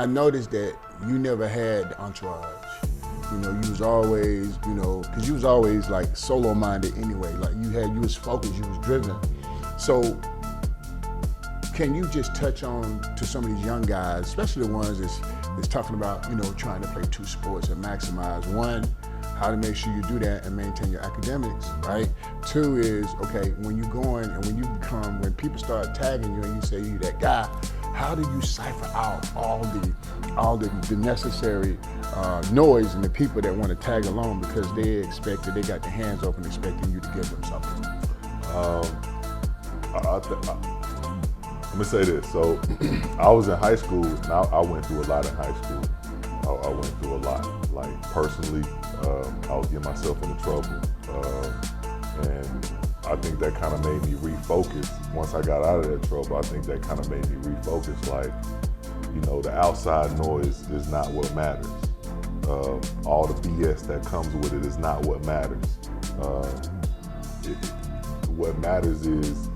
I noticed that you never had the entourage. You know, you was always, you know, because you was always like solo-minded anyway. Like you was focused, you was driven. So can you just touch on to some of these young guys, especially the ones that's talking about, you know, trying to play two sports and maximize one, how to make sure you do that and maintain your academics, right? Two is, okay, when you going and when people start tagging you and you say you that guy, how do you cipher out all the necessary noise and the people that want to tag along because they got their hands open expecting you to give them something? Let me say this. So I was in high school, and I went through a lot in high school. I went through a lot. Like personally, I was getting myself into trouble. And I think that kind of made me refocus. Once I got out of that trouble, I think that kind of made me refocus. Like, you know, the outside noise is not what matters. All the BS that comes with it is not what matters. What matters is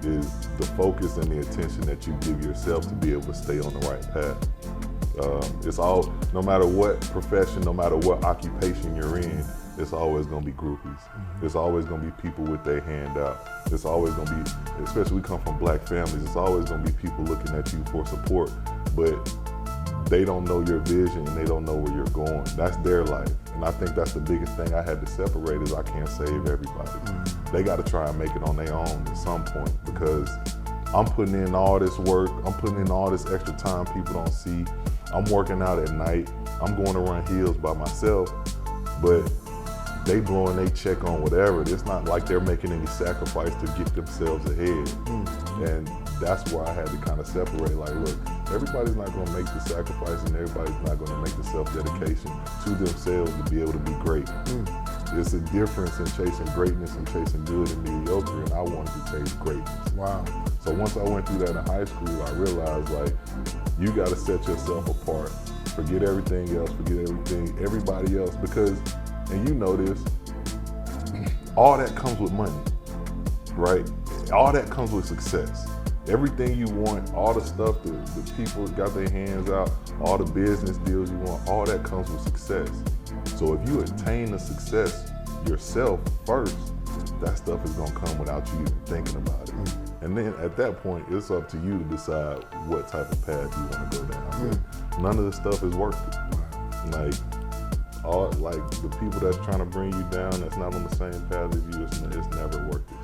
the focus and the attention that you give yourself to be able to stay on the right path. It's all, no matter what profession, no matter what occupation you're in, it's always gonna be groupies. Mm-hmm. It's always gonna be people with their hand out. It's always gonna be, especially we come from black families, it's always gonna be people looking at you for support, but they don't know your vision and they don't know where you're going. That's their life. And I think that's the biggest thing I had to separate is I can't save everybody. Mm-hmm. They gotta try and make it on their own at some point because I'm putting in all this work, I'm putting in all this extra time people don't see. I'm working out at night, I'm going to run hills by myself, but they blowing their check on whatever. It's not like they're making any sacrifice to get themselves ahead. Mm-hmm. And that's why I had to kind of separate, like, look, everybody's not gonna make the sacrifice and everybody's not gonna make the self-dedication to themselves to be able to be great. Mm. It's a difference in chasing greatness and chasing good and mediocre, and I wanted to chase greatness. Wow. So once I went through that in high school, I realized, like, you gotta set yourself apart. Forget everything else, everybody else, because, and you know this, all that comes with money, right? All that comes with success. Everything you want, all the stuff that the people got their hands out, all the business deals you want, all that comes with success. So if you attain the success yourself first, that stuff is gonna come without you even thinking about it. Mm. And then at that point, it's up to you to decide what type of path you wanna go down. Mm. None of the stuff is worth it. Like the people that's trying to bring you down, that's not on the same path as you, it's never worth it.